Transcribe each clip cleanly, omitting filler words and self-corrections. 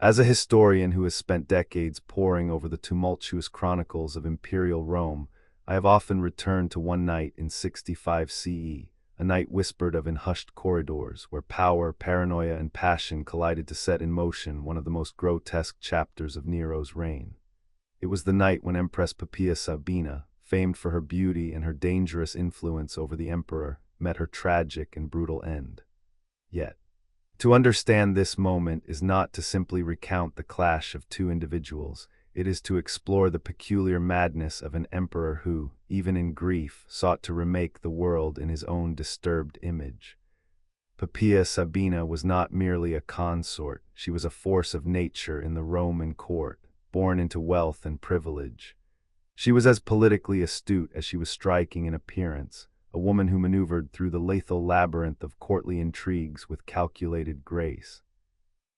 As a historian who has spent decades poring over the tumultuous chronicles of imperial Rome, I have often returned to one night in 65 CE, a night whispered of in hushed corridors, where power, paranoia, and passion collided to set in motion one of the most grotesque chapters of Nero's reign. It was the night when Empress Poppaea Sabina, famed for her beauty and her dangerous influence over the emperor, met her tragic and brutal end. Yet, to understand this moment is not to simply recount the clash of two individuals. It is to explore the peculiar madness of an emperor who, even in grief, sought to remake the world in his own disturbed image. Poppaea Sabina was not merely a consort, she was a force of nature in the Roman court, born into wealth and privilege. She was as politically astute as she was striking in appearance, a woman who maneuvered through the lethal labyrinth of courtly intrigues with calculated grace.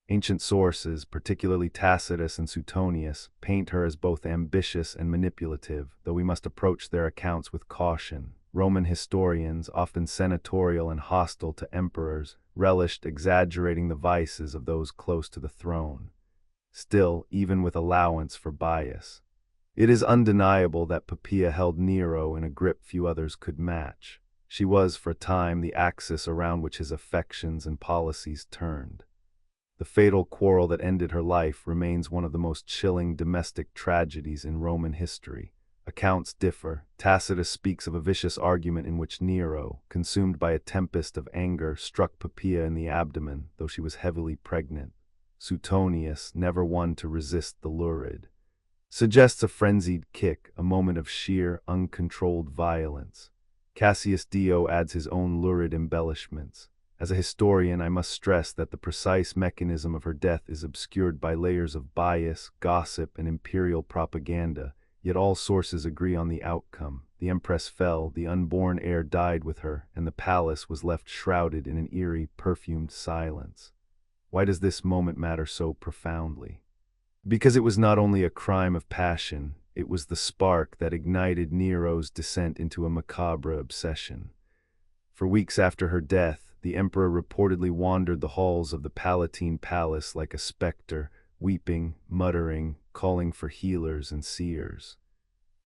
Ancient sources, particularly Tacitus and Suetonius, paint her as both ambitious and manipulative, though we must approach their accounts with caution. Roman historians, often senatorial and hostile to emperors, relished exaggerating the vices of those close to the throne. Still, even with allowance for bias, it is undeniable that Poppaea held Nero in a grip few others could match. She was, for a time, the axis around which his affections and policies turned. The fatal quarrel that ended her life remains one of the most chilling domestic tragedies in Roman history. Accounts differ. Tacitus speaks of a vicious argument in which Nero, consumed by a tempest of anger, struck Poppaea in the abdomen, though she was heavily pregnant. Suetonius, never one to resist the lurid, suggests a frenzied kick, a moment of sheer, uncontrolled violence. Cassius Dio adds his own lurid embellishments. As a historian, I must stress that the precise mechanism of her death is obscured by layers of bias, gossip, and imperial propaganda, yet all sources agree on the outcome. The empress fell, the unborn heir died with her, and the palace was left shrouded in an eerie, perfumed silence. Why does this moment matter so profoundly? Because it was not only a crime of passion, it was the spark that ignited Nero's descent into a macabre obsession. For weeks after her death, the emperor reportedly wandered the halls of the Palatine Palace like a specter, weeping, muttering, calling for healers and seers.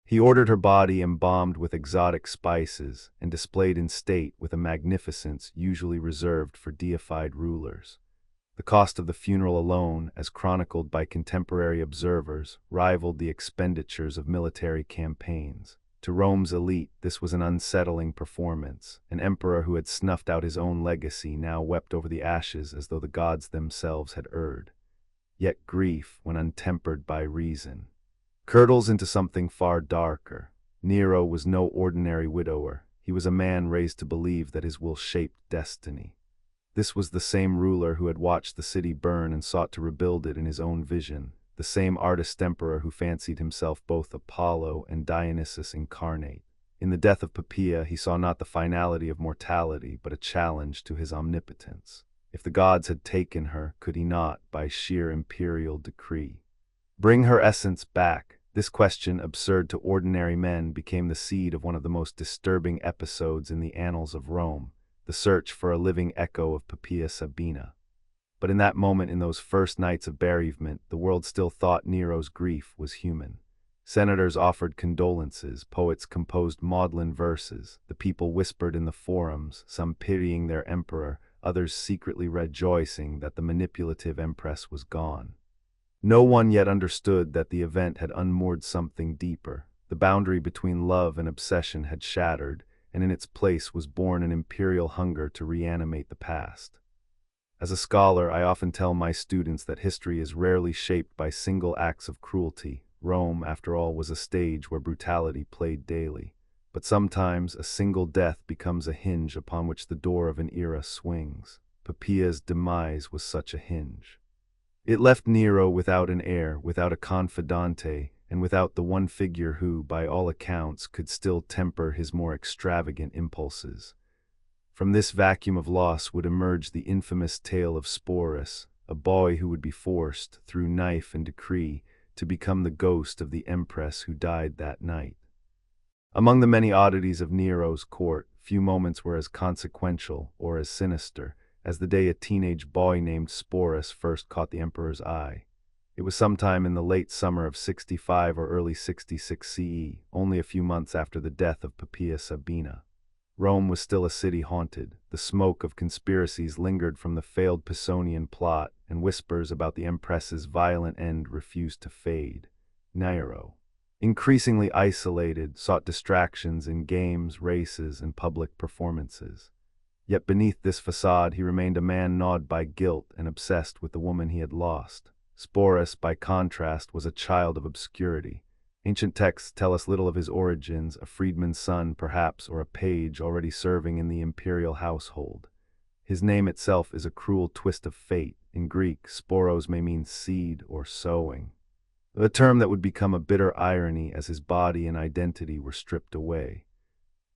He ordered her body embalmed with exotic spices and displayed in state with a magnificence usually reserved for deified rulers. The cost of the funeral alone, as chronicled by contemporary observers, rivaled the expenditures of military campaigns. To Rome's elite, this was an unsettling performance. An emperor who had snuffed out his own legacy now wept over the ashes as though the gods themselves had erred. Yet grief, when untempered by reason, curdles into something far darker. Nero was no ordinary widower. He was a man raised to believe that his will shaped destiny. This was the same ruler who had watched the city burn and sought to rebuild it in his own vision, the same artist-emperor who fancied himself both Apollo and Dionysus incarnate. In the death of Poppaea, he saw not the finality of mortality, but a challenge to his omnipotence. If the gods had taken her, could he not, by sheer imperial decree, bring her essence back? This question, absurd to ordinary men, became the seed of one of the most disturbing episodes in the annals of Rome, the search for a living echo of Poppaea Sabina. But in that moment, in those first nights of bereavement, the world still thought Nero's grief was human. Senators offered condolences, poets composed maudlin verses, the people whispered in the forums, some pitying their emperor, others secretly rejoicing that the manipulative empress was gone. No one yet understood that the event had unmoored something deeper. The boundary between love and obsession had shattered, and in its place was born an imperial hunger to reanimate the past. As a scholar, I often tell my students that history is rarely shaped by single acts of cruelty. Rome, after all, was a stage where brutality played daily. But sometimes a single death becomes a hinge upon which the door of an era swings. Poppaea's demise was such a hinge. It left Nero without an heir, without a confidante, and without the one figure who, by all accounts, could still temper his more extravagant impulses. From this vacuum of loss would emerge the infamous tale of Sporus, a boy who would be forced, through knife and decree, to become the ghost of the empress who died that night. Among the many oddities of Nero's court, few moments were as consequential or as sinister as the day a teenage boy named Sporus first caught the emperor's eye. It was sometime in the late summer of 65 or early 66 CE, only a few months after the death of Poppaea Sabina. Rome was still a city haunted. The smoke of conspiracies lingered from the failed Pisonian plot, and whispers about the empress's violent end refused to fade. Nero, increasingly isolated, sought distractions in games, races, and public performances. Yet beneath this facade he remained a man gnawed by guilt and obsessed with the woman he had lost. Sporus, by contrast, was a child of obscurity. Ancient texts tell us little of his origins, a freedman's son perhaps, or a page already serving in the imperial household. His name itself is a cruel twist of fate. In Greek, sporos may mean seed or sowing, a term that would become a bitter irony as his body and identity were stripped away.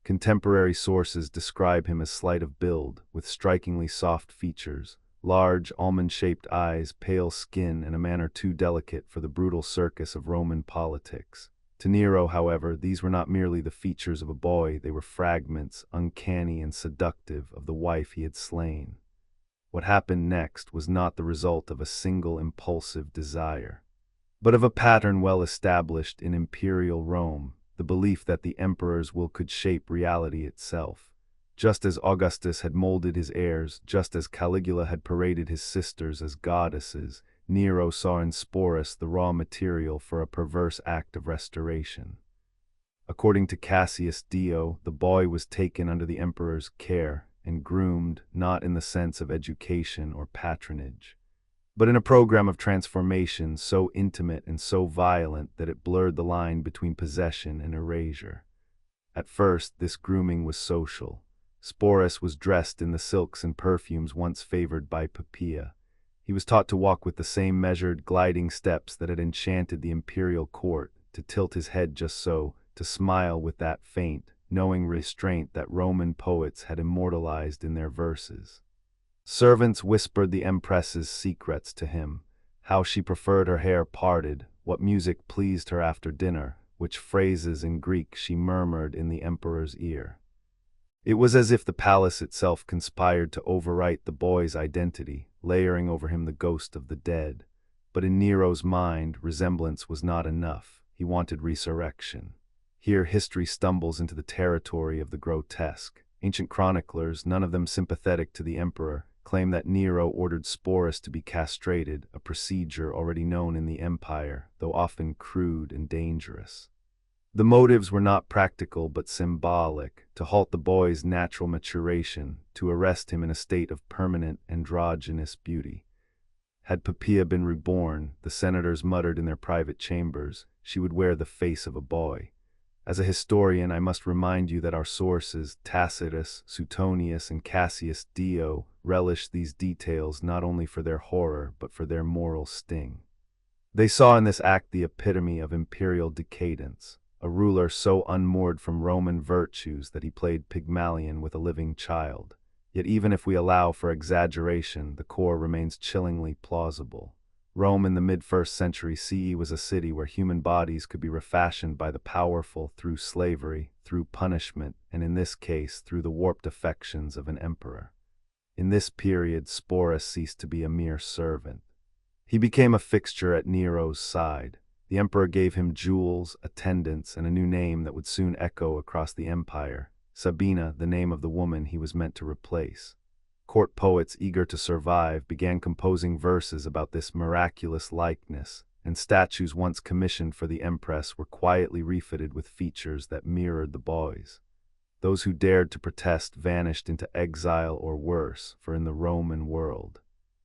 Contemporary sources describe him as slight of build, with strikingly soft features, large, almond-shaped eyes, pale skin, and a manner too delicate for the brutal circus of Roman politics. To Nero, however, these were not merely the features of a boy, they were fragments, uncanny and seductive, of the wife he had slain. What happened next was not the result of a single impulsive desire, but of a pattern well established in imperial Rome, the belief that the emperor's will could shape reality itself. Just as Augustus had molded his heirs, just as Caligula had paraded his sisters as goddesses, Nero saw in Sporus the raw material for a perverse act of restoration. According to Cassius Dio, the boy was taken under the emperor's care and groomed not in the sense of education or patronage, but in a program of transformation so intimate and so violent that it blurred the line between possession and erasure. At first, this grooming was social. Sporus was dressed in the silks and perfumes once favored by Poppaea. He was taught to walk with the same measured, gliding steps that had enchanted the imperial court, to tilt his head just so, to smile with that faint, knowing restraint that Roman poets had immortalized in their verses. Servants whispered the empress's secrets to him, how she preferred her hair parted, what music pleased her after dinner, which phrases in Greek she murmured in the emperor's ear. It was as if the palace itself conspired to overwrite the boy's identity, layering over him the ghost of the dead. But in Nero's mind, resemblance was not enough. He wanted resurrection. Here history stumbles into the territory of the grotesque. Ancient chroniclers, none of them sympathetic to the emperor, claim that Nero ordered Sporus to be castrated, a procedure already known in the empire, though often crude and dangerous. The motives were not practical but symbolic, to halt the boy's natural maturation, to arrest him in a state of permanent androgynous beauty. Had Poppaea been reborn, the senators muttered in their private chambers, she would wear the face of a boy. As a historian, I must remind you that our sources, Tacitus, Suetonius, and Cassius Dio, relish these details not only for their horror but for their moral sting. They saw in this act the epitome of imperial decadence, a ruler so unmoored from Roman virtues that he played Pygmalion with a living child. Yet even if we allow for exaggeration, the core remains chillingly plausible. Rome in the mid-1st century CE was a city where human bodies could be refashioned by the powerful through slavery, through punishment, and in this case through the warped affections of an emperor. In this period, Sporus ceased to be a mere servant. He became a fixture at Nero's side. The emperor gave him jewels, attendants, and a new name that would soon echo across the empire, Sabina, the name of the woman he was meant to replace. Court poets eager to survive began composing verses about this miraculous likeness, and statues once commissioned for the empress were quietly refitted with features that mirrored the boy's. Those who dared to protest vanished into exile or worse, for in the Roman world,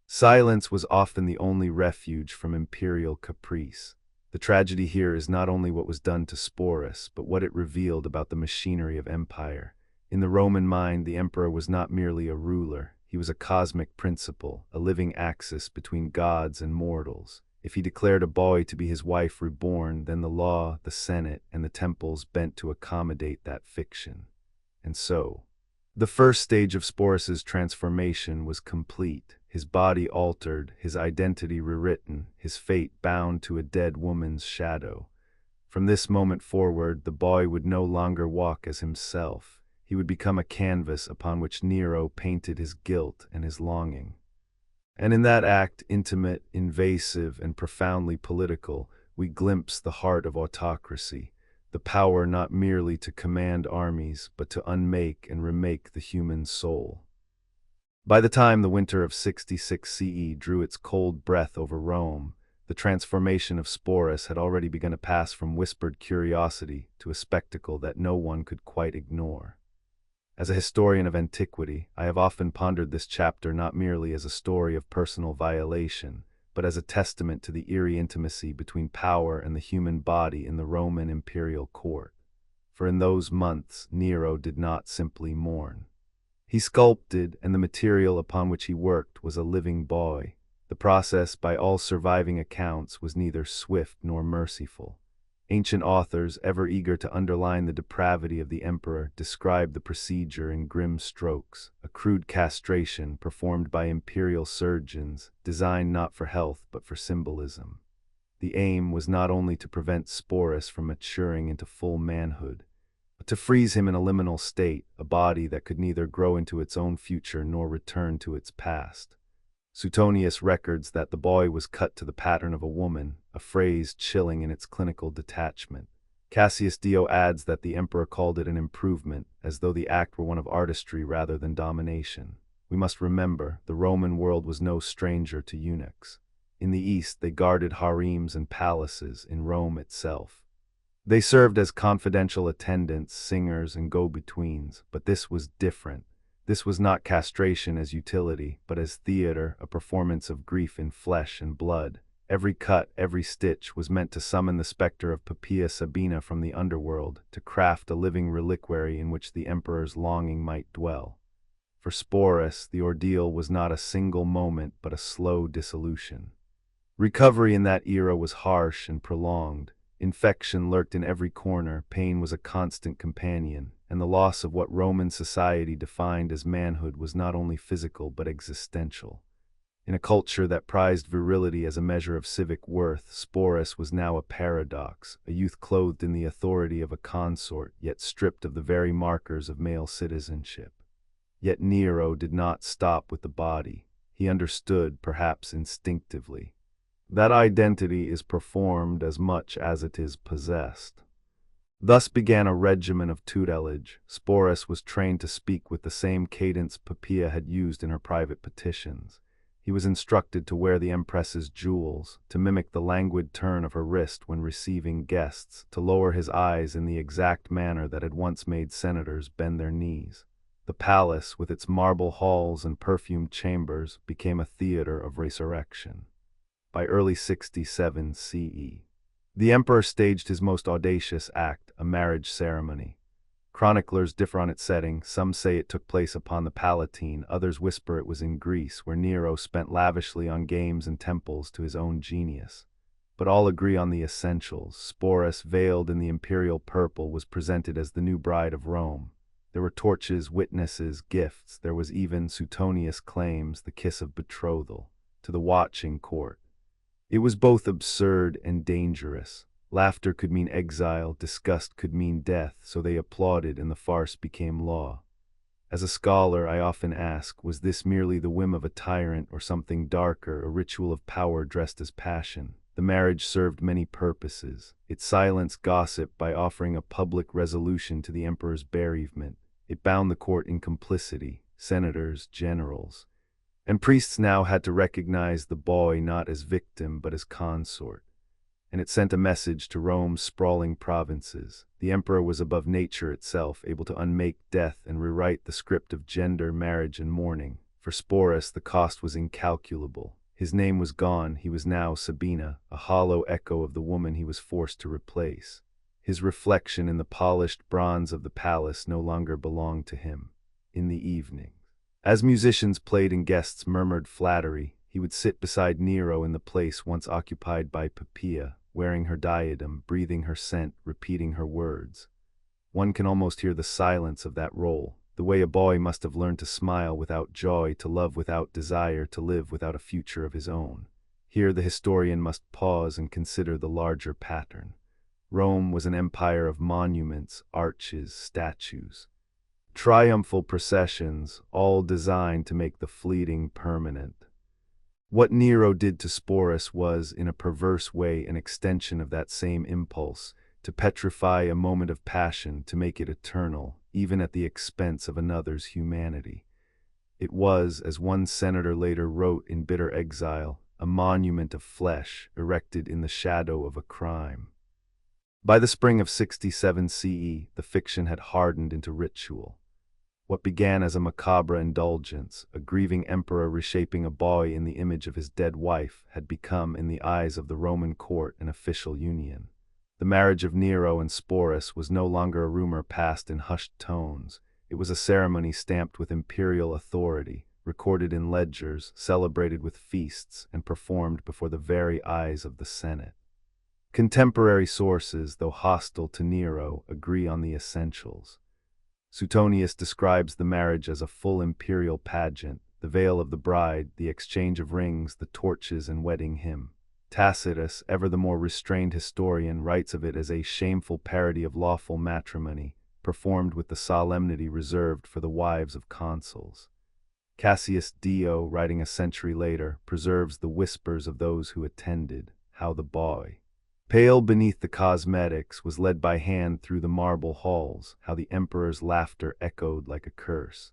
silence was often the only refuge from imperial caprice. The tragedy here is not only what was done to Sporus, but what it revealed about the machinery of empire. In the Roman mind, the emperor was not merely a ruler. He was a cosmic principle, a living axis between gods and mortals. If he declared a boy to be his wife reborn, then the law, the Senate, and the temples bent to accommodate that fiction. And so, the first stage of Sporus's transformation was complete. His body altered, his identity rewritten, his fate bound to a dead woman's shadow. From this moment forward, the boy would no longer walk as himself. he would become a canvas upon which Nero painted his guilt and his longing. And in that act, intimate, invasive, and profoundly political, we glimpse the heart of autocracy, the power not merely to command armies, but to unmake and remake the human soul. By the time the winter of 66 CE drew its cold breath over Rome, the transformation of Sporus had already begun to pass from whispered curiosity to a spectacle that no one could quite ignore. As a historian of antiquity, I have often pondered this chapter not merely as a story of personal violation, but as a testament to the eerie intimacy between power and the human body in the Roman imperial court. For in those months, Nero did not simply mourn. He sculpted, and the material upon which he worked was a living boy. The process, by all surviving accounts, was neither swift nor merciful. Ancient authors, ever eager to underline the depravity of the emperor, describe the procedure in grim strokes, a crude castration performed by imperial surgeons, designed not for health but for symbolism. The aim was not only to prevent Sporus from maturing into full manhood, but to freeze him in a liminal state, a body that could neither grow into its own future nor return to its past. Suetonius records that the boy was cut to the pattern of a woman, a phrase chilling in its clinical detachment. Cassius Dio adds that the emperor called it an improvement, as though the act were one of artistry rather than domination. We must remember, the Roman world was no stranger to eunuchs. In the East, they guarded harems and palaces in Rome itself. They served as confidential attendants, singers, and go-betweens, but this was different. This was not castration as utility, but as theater, a performance of grief in flesh and blood. Every cut, every stitch was meant to summon the specter of Poppaea Sabina from the underworld, to craft a living reliquary in which the emperor's longing might dwell. For Sporus, the ordeal was not a single moment, but a slow dissolution. Recovery in that era was harsh and prolonged. Infection lurked in every corner, pain was a constant companion, and the loss of what Roman society defined as manhood was not only physical but existential. In a culture that prized virility as a measure of civic worth, Sporus was now a paradox, a youth clothed in the authority of a consort, yet stripped of the very markers of male citizenship. Yet Nero did not stop with the body. He understood, perhaps instinctively, that identity is performed as much as it is possessed. Thus began a regimen of tutelage. Sporus was trained to speak with the same cadence Poppaea had used in her private petitions. He was instructed to wear the empress's jewels, to mimic the languid turn of her wrist when receiving guests, to lower his eyes in the exact manner that had once made senators bend their knees. The palace, with its marble halls and perfumed chambers, became a theater of resurrection. By early 67 CE, the emperor staged his most audacious act, a marriage ceremony. Chroniclers differ on its setting. Some say it took place upon the Palatine, others whisper it was in Greece, where Nero spent lavishly on games and temples to his own genius. But all agree on the essentials. Sporus, veiled in the imperial purple, was presented as the new bride of Rome. There were torches, witnesses, gifts. There was even, Suetonius claims, the kiss of betrothal, to the watching court. It was both absurd and dangerous. Laughter could mean exile, disgust could mean death, so they applauded and the farce became law. As a scholar, I often ask, was this merely the whim of a tyrant or something darker, a ritual of power dressed as passion? The marriage served many purposes. It silenced gossip by offering a public resolution to the emperor's bereavement. It bound the court in complicity, senators, generals. And priests now had to recognize the boy not as victim but as consort. And it sent a message to Rome's sprawling provinces. The emperor was above nature itself, able to unmake death and rewrite the script of gender, marriage, and mourning. For Sporus, the cost was incalculable. His name was gone. He was now Sabina, a hollow echo of the woman he was forced to replace. His reflection in the polished bronze of the palace no longer belonged to him. In the evening, as musicians played and guests murmured flattery, he would sit beside Nero in the place once occupied by Poppaea, wearing her diadem, breathing her scent, repeating her words. One can almost hear the silence of that role, the way a boy must have learned to smile without joy, to love without desire, to live without a future of his own. Here the historian must pause and consider the larger pattern. Rome was an empire of monuments, arches, statues. triumphal processions, all designed to make the fleeting permanent. What Nero did to Sporus was, in a perverse way, an extension of that same impulse, to petrify a moment of passion, to make it eternal, even at the expense of another's humanity. It was, as one senator later wrote in bitter exile, a monument of flesh erected in the shadow of a crime. By the spring of 67 CE, the fiction had hardened into ritual. What began as a macabre indulgence, a grieving emperor reshaping a boy in the image of his dead wife, had become, in the eyes of the Roman court, an official union. The marriage of Nero and Sporus was no longer a rumor passed in hushed tones. It was a ceremony stamped with imperial authority, recorded in ledgers, celebrated with feasts, and performed before the very eyes of the Senate. Contemporary sources, though hostile to Nero, agree on the essentials. Suetonius describes the marriage as a full imperial pageant, the veil of the bride, the exchange of rings, the torches and wedding hymn. Tacitus, ever the more restrained historian, writes of it as a shameful parody of lawful matrimony, performed with the solemnity reserved for the wives of consuls. Cassius Dio, writing a century later, preserves the whispers of those who attended, how the boy, pale beneath the cosmetics, was led by hand through the marble halls, how the emperor's laughter echoed like a curse.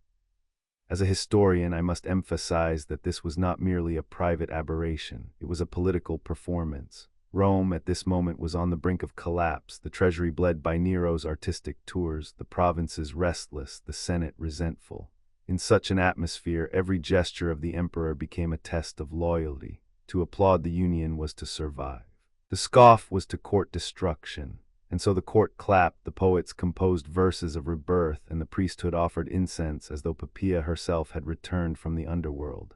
As a historian, I must emphasize that this was not merely a private aberration, it was a political performance. Rome at this moment was on the brink of collapse, the treasury bled by Nero's artistic tours, the provinces restless, the Senate resentful. In such an atmosphere, every gesture of the emperor became a test of loyalty. To applaud the union was to survive. The scoff was to court destruction, and so the court clapped, the poets composed verses of rebirth, and the priesthood offered incense as though Poppaea herself had returned from the underworld.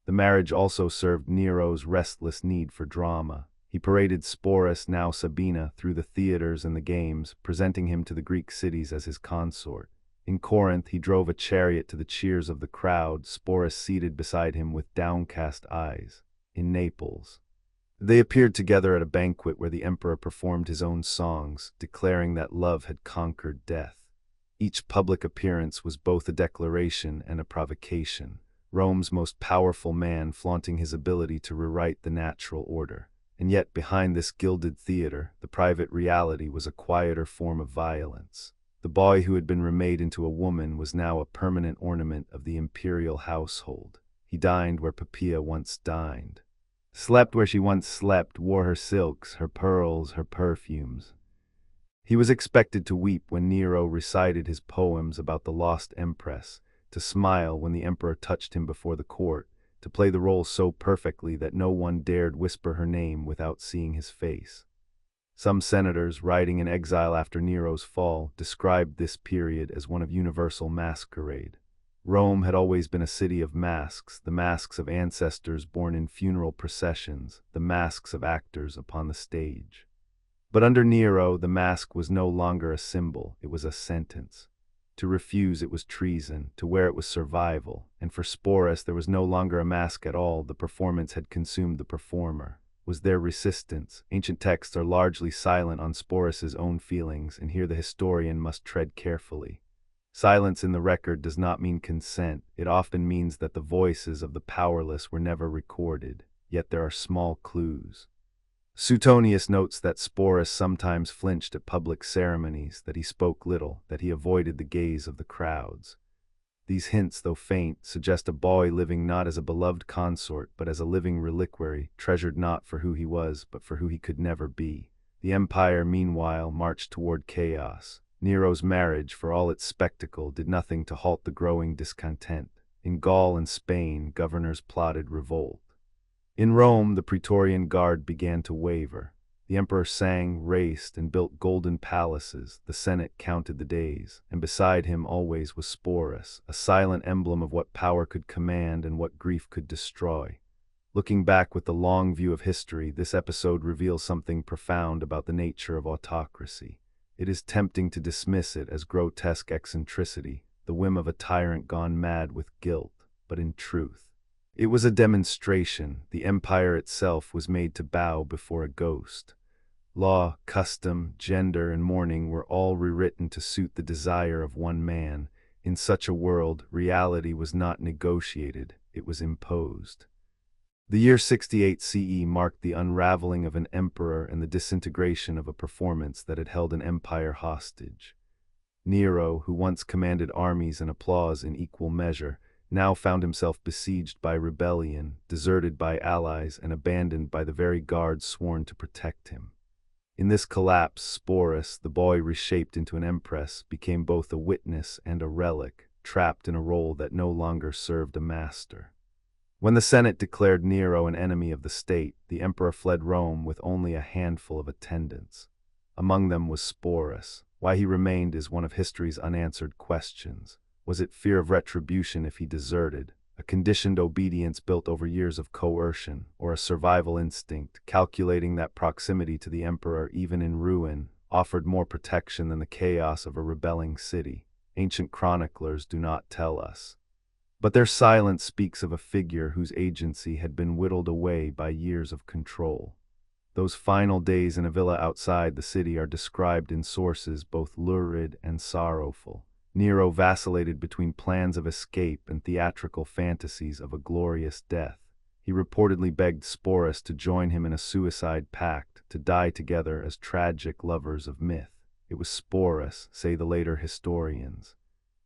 The marriage also served Nero's restless need for drama. He paraded Sporus, now Sabina, through the theaters and the games, presenting him to the Greek cities as his consort. In Corinth, he drove a chariot to the cheers of the crowd, Sporus seated beside him with downcast eyes. In Naples, they appeared together at a banquet where the emperor performed his own songs, declaring that love had conquered death. Each public appearance was both a declaration and a provocation, Rome's most powerful man flaunting his ability to rewrite the natural order. And yet, behind this gilded theater, the private reality was a quieter form of violence. The boy who had been remade into a woman was now a permanent ornament of the imperial household. He dined where Poppaea once dined, slept where she once slept, wore her silks, her pearls, her perfumes. He was expected to weep when Nero recited his poems about the lost empress, to smile when the emperor touched him before the court, to play the role so perfectly that no one dared whisper her name without seeing his face. Some senators, writing in exile after Nero's fall, described this period as one of universal masquerade. Rome had always been a city of masks, the masks of ancestors born in funeral processions, the masks of actors upon the stage. But under Nero, the mask was no longer a symbol, it was a sentence. To refuse it was treason, to wear it was survival, and for Sporus there was no longer a mask at all, the performance had consumed the performer. Was there resistance? Ancient texts are largely silent on Sporus's own feelings, and here the historian must tread carefully. Silence in the record does not mean consent, it often means that the voices of the powerless were never recorded, yet there are small clues. Suetonius notes that Sporus sometimes flinched at public ceremonies, that he spoke little, that he avoided the gaze of the crowds. These hints, though faint, suggest a boy living not as a beloved consort, but as a living reliquary, treasured not for who he was, but for who he could never be. The empire, meanwhile, marched toward chaos. Nero's marriage, for all its spectacle, did nothing to halt the growing discontent. In Gaul and Spain, governors plotted revolt. In Rome, the Praetorian Guard began to waver. The emperor sang, raced, and built golden palaces. The Senate counted the days, and beside him always was Sporus, a silent emblem of what power could command and what grief could destroy. Looking back with the long view of history, this episode reveals something profound about the nature of autocracy. It is tempting to dismiss it as grotesque eccentricity, the whim of a tyrant gone mad with guilt, but in truth, it was a demonstration. The empire itself was made to bow before a ghost. Law, custom, gender, and mourning were all rewritten to suit the desire of one man. In such a world, reality was not negotiated, it was imposed. The year 68 CE marked the unraveling of an emperor and the disintegration of a performance that had held an empire hostage. Nero, who once commanded armies and applause in equal measure, now found himself besieged by rebellion, deserted by allies, and abandoned by the very guards sworn to protect him. In this collapse, Sporus, the boy reshaped into an empress, became both a witness and a relic, trapped in a role that no longer served a master. When the Senate declared Nero an enemy of the state, the emperor fled Rome with only a handful of attendants. Among them was Sporus. Why he remained is one of history's unanswered questions. Was it fear of retribution if he deserted, a conditioned obedience built over years of coercion, or a survival instinct, calculating that proximity to the emperor, even in ruin, offered more protection than the chaos of a rebelling city? Ancient chroniclers do not tell us. But their silence speaks of a figure whose agency had been whittled away by years of control. Those final days in a villa outside the city are described in sources both lurid and sorrowful. Nero vacillated between plans of escape and theatrical fantasies of a glorious death. He reportedly begged Sporus to join him in a suicide pact, to die together as tragic lovers of myth. It was Sporus, say the later historians,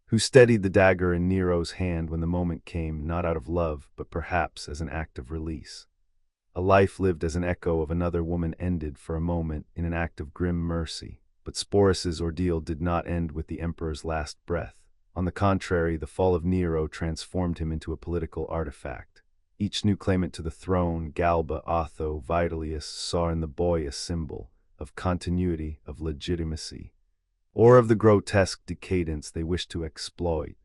who steadied the dagger in Nero's hand when the moment came, not out of love, but perhaps as an act of release. A life lived as an echo of another woman ended for a moment in an act of grim mercy. But Sporus's ordeal did not end with the emperor's last breath. On the contrary, the fall of Nero transformed him into a political artifact. Each new claimant to the throne, Galba, Otho, Vitellius, saw in the boy a symbol of continuity, of legitimacy, or of the grotesque decadence they wished to exploit.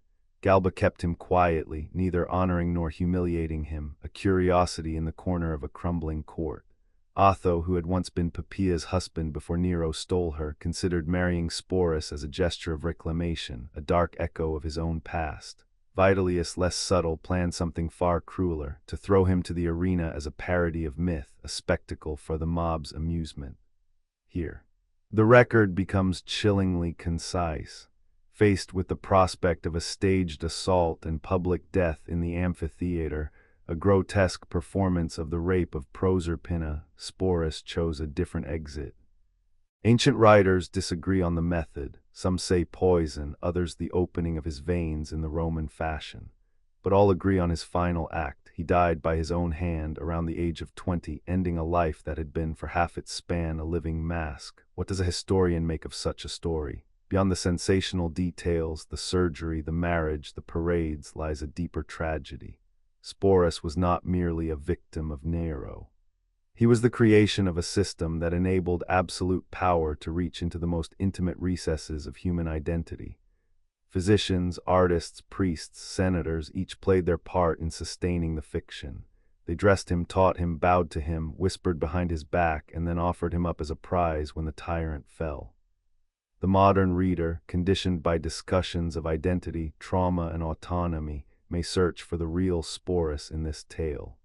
Galba kept him quietly, neither honoring nor humiliating him, a curiosity in the corner of a crumbling court. Otho, who had once been Poppaea's husband before Nero stole her, considered marrying Sporus as a gesture of reclamation, a dark echo of his own past. Vitellius, less subtle, planned something far crueler, to throw him to the arena as a parody of myth, a spectacle for the mob's amusement. Here, the record becomes chillingly concise. Faced with the prospect of a staged assault and public death in the amphitheater, a grotesque performance of the rape of Proserpina, Sporus chose a different exit. Ancient writers disagree on the method. Some say poison, others the opening of his veins in the Roman fashion. But all agree on his final act. He died by his own hand around the age of 20, ending a life that had been for half its span a living mask. What does a historian make of such a story? Beyond the sensational details, the surgery, the marriage, the parades, lies a deeper tragedy. Sporus was not merely a victim of Nero. He was the creation of a system that enabled absolute power to reach into the most intimate recesses of human identity. Physicians, artists, priests, senators, each played their part in sustaining the fiction. They dressed him, taught him, bowed to him, whispered behind his back, and then offered him up as a prize when the tyrant fell. The modern reader, conditioned by discussions of identity, trauma, and autonomy, may search for the real Sporus in this tale.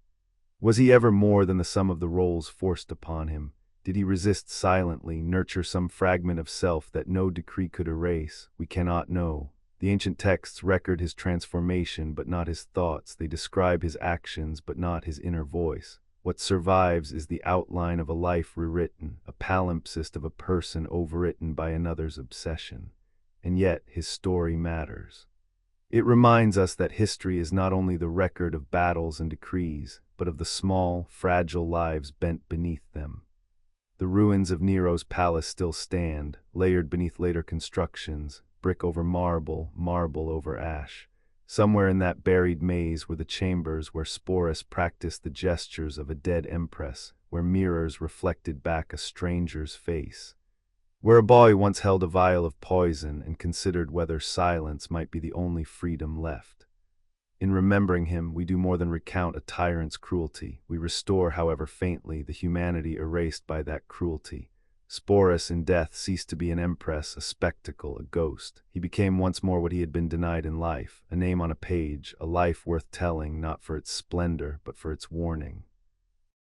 Was he ever more than the sum of the roles forced upon him? Did he resist silently, nurture some fragment of self that no decree could erase? We cannot know. The ancient texts record his transformation, but not his thoughts. They describe his actions, but not his inner voice. What survives is the outline of a life rewritten, a palimpsest of a person overwritten by another's obsession. And yet, his story matters. It reminds us that history is not only the record of battles and decrees, but of the small, fragile lives bent beneath them. The ruins of Nero's palace still stand, layered beneath later constructions, brick over marble, marble over ash. Somewhere in that buried maze were the chambers where Sporus practiced the gestures of a dead empress, where mirrors reflected back a stranger's face, where a boy once held a vial of poison and considered whether silence might be the only freedom left. In remembering him, we do more than recount a tyrant's cruelty. We restore, however faintly, the humanity erased by that cruelty. Sporus in death ceased to be an empress, a spectacle, a ghost. He became once more what he had been denied in life, a name on a page, a life worth telling not for its splendor but for its warning.